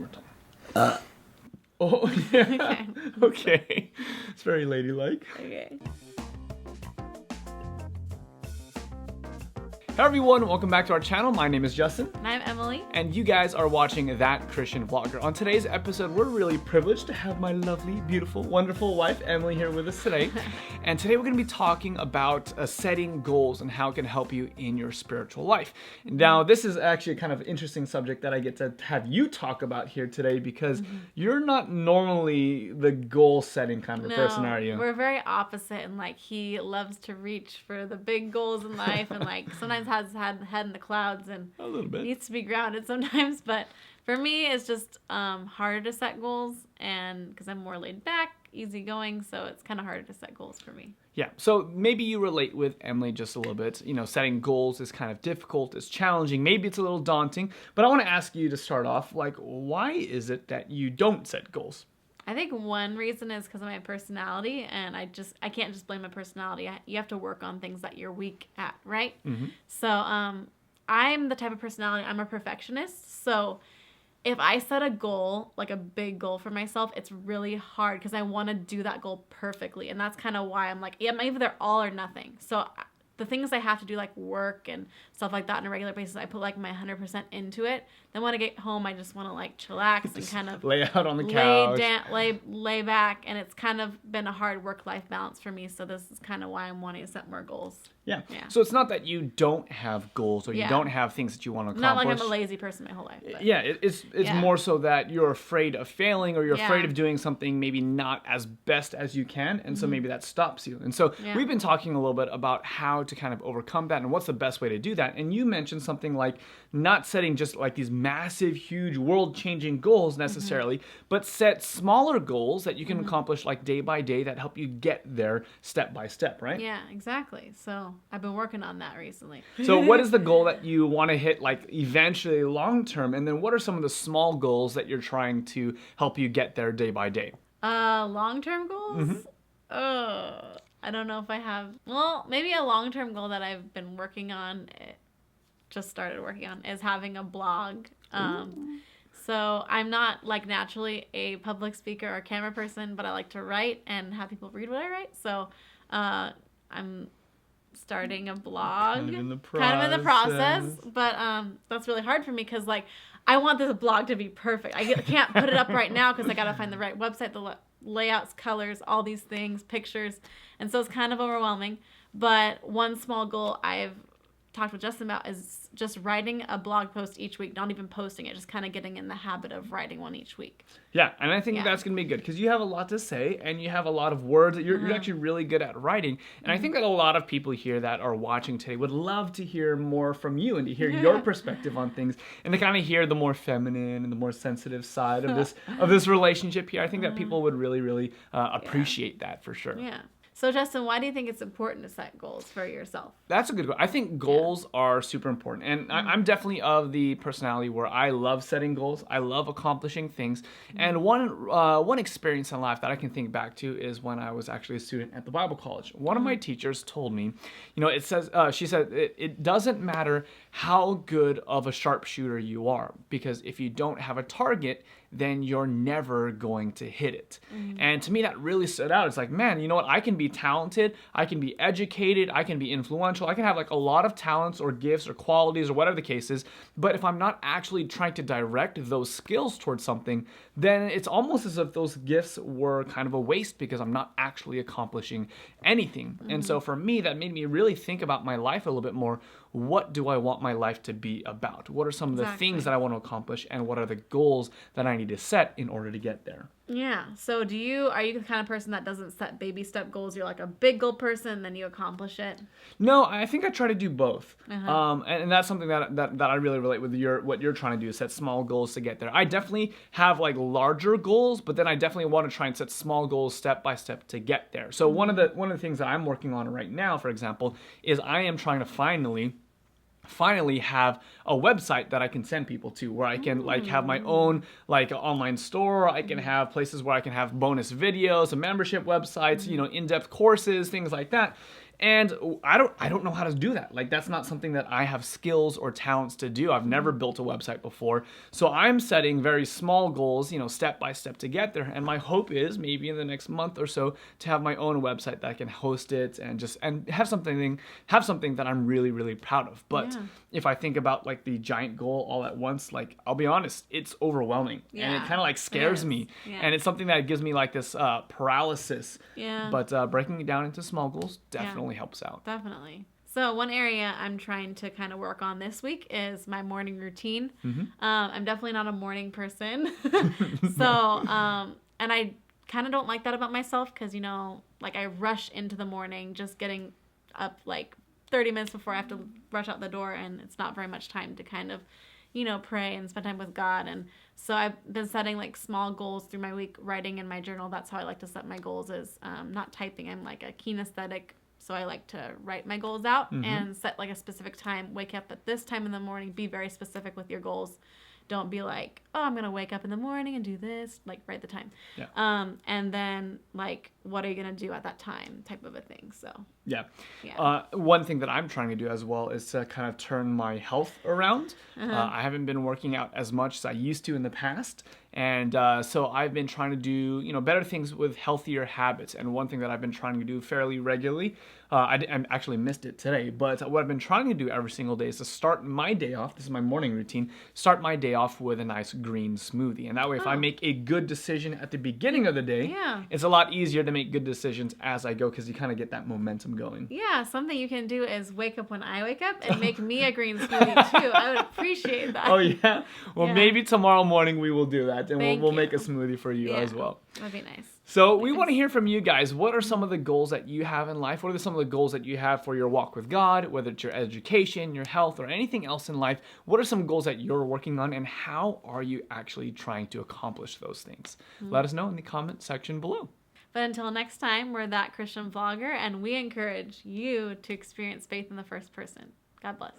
one more time. Oh, yeah. Okay. Okay. It's very ladylike. Okay. Hey everyone, welcome back to our channel. My name is Justin. And I'm Emily. And you guys are watching That Christian Vlogger. On today's episode, we're really privileged to have my lovely, beautiful, wonderful wife, Emily, here with us today. And today we're going to be talking about setting goals and how it can help you in your spiritual life. Now, this is actually a kind of interesting subject that I get to have you talk about here today because you're not normally the goal-setting kind of a person, are you? We're very opposite, and like he loves to reach for the big goals in life, and like sometimes has had head in the clouds and A little bit. needs to be grounded sometimes. But for me, it's just harder to set goals, and because I'm more laid back, easygoing, so it's kind of harder to set goals for me. Yeah, so maybe you relate with Emily just a little bit. You know, setting goals is kind of difficult, it's challenging, maybe it's a little daunting. But I want to ask you to start off, like, why is it that you don't set goals? I think one reason is because of my personality, and I can't just blame my personality. You have to work on things that you're weak at, right? Mm-hmm. So I'm the type of personality, I'm a perfectionist. So if I set a goal, like a big goal for myself, it's really hard because I want to do that goal perfectly. And that's kind of why I'm like, yeah, I'm either all or nothing. So the things I have to do, like work and stuff like that on a regular basis, I put like my 100% into it. Then when I get home, I just want to like chillax and kind of lay out on the couch, lay back. And it's kind of been a hard work-life balance for me. So this is kind of why I'm wanting to set more goals. Yeah. So it's not that you don't have goals or you don't have things that you want to accomplish. Not like I'm a lazy person my whole life. But. Yeah, it's more so that you're afraid of failing or you're afraid of doing something maybe not as best as you can. And so maybe that stops you. And so we've been talking a little bit about how to kind of overcome that and what's the best way to do that. And you mentioned something like not setting just like these massive, huge, world-changing goals necessarily, but set smaller goals that you can accomplish like day by day that help you get there step by step, right? Yeah, exactly. So I've been working on that recently. So what is the goal that you want to hit like eventually long term? And then what are some of the small goals that you're trying to help you get there day by day? Long-term goals? I don't know if I have. Well, maybe a long-term goal that I've been working on, just started working on, is having a blog. So I'm not like naturally a public speaker or camera person, but I like to write and have people read what I write. So I'm starting a blog. Kind of in the process. But that's really hard for me because like I want this blog to be perfect. I can't put it up right now because I got to find the right website, the layouts, colors, all these things, pictures. And so it's kind of overwhelming. But one small goal I've talked with Justin about is just writing a blog post each week, not even posting it, just kind of getting in the habit of writing one each week. Yeah, and I think that's going to be good because you have a lot to say and you have a lot of words that you're actually really good at writing. And I think that a lot of people here that are watching today would love to hear more from you and to hear your perspective on things and to kind of hear the more feminine and the more sensitive side of this relationship here. I think that people would really, really appreciate that for sure. Yeah. So, Justin, why do you think it's important to set goals for yourself? That's a good one. I think goals are super important. And I'm definitely of the personality where I love setting goals. I love accomplishing things. And one experience in life that I can think back to is when I was actually a student at the Bible college. One of my teachers told me, you know, it says, she said, it doesn't matter how good of a sharpshooter you are, because if you don't have a target, then you're never going to hit it. And to me, that really stood out. It's like, man, you know what? I can be talented, I can be educated, I can be influential, I can have like a lot of talents or gifts or qualities or whatever the case is, but if I'm not actually trying to direct those skills towards something, then it's almost as if those gifts were kind of a waste because I'm not actually accomplishing anything. And so for me, that made me really think about my life a little bit more. What do I want my life to be about? What are some of the things that I want to accomplish, and what are the goals that I need to set in order to get there? Yeah. So are you the kind of person that doesn't set baby step goals? You're like a big goal person, then you accomplish it? No, I think I try to do both. And that's something that I really relate with what you're trying to do, is set small goals to get there. I definitely have like larger goals, but then I definitely want to try and set small goals step by step to get there. So one of the things that I'm working on right now, for example, is I am trying to finally have a website that I can send people to, where I can like have my own like online store. I can have places where I can have bonus videos, a membership websites, you know, in-depth courses, things like that. And I don't know how to do that. Like, that's not something that I have skills or talents to do. I've never built a website before. So I'm setting very small goals, step by step to get there. And my hope is maybe in the next month or so to have my own website that I can host it and have something that I'm really, really proud of. But if I think about like the giant goal all at once, like, I'll be honest, it's overwhelming and it kind of like scares me. And it's something that gives me like this paralysis. But breaking it down into small goals definitely helps out. Definitely. So one area I'm trying to kind of work on this week is my morning routine. I'm definitely not a morning person. So, and I kind of don't like that about myself because, like I rush into the morning just getting up like 30 minutes before I have to rush out the door, and it's not very much time to kind of, pray and spend time with God. And so I've been setting like small goals through my week, writing in my journal. That's how I like to set my goals, is not typing. I'm like a kinesthetic. So I like to write my goals out and set like a specific time. Wake up at this time in the morning. Be very specific with your goals. Don't be like, oh, I'm going to wake up in the morning and do this. Like, write the time. And then, like, what are you going to do at that time type of a thing. So, one thing that I'm trying to do as well is to kind of turn my health around. I haven't been working out as much as I used to in the past. And so I've been trying to do, better things with healthier habits. And one thing that I've been trying to do fairly regularly, I actually missed it today, but what I've been trying to do every single day is to start my day off, this is my morning routine, start my day off with a nice green smoothie. And that way, if I make a good decision at the beginning of the day, it's a lot easier to make good decisions as I go because you kind of get that momentum going. Yeah, something you can do is wake up when I wake up and make me a green smoothie too. I would appreciate that. Oh, yeah? Well, maybe tomorrow morning we will do that. And we'll make a smoothie for you as well. That'd be nice. So we want to hear from you guys. What are some of the goals that you have in life? What are some of the goals that you have for your walk with God, whether it's your education, your health, or anything else in life? What are some goals that you're working on, and how are you actually trying to accomplish those things? Let us know in the comment section below. But until next time, we're That Christian Vlogger, and we encourage you to experience faith in the first person. God bless.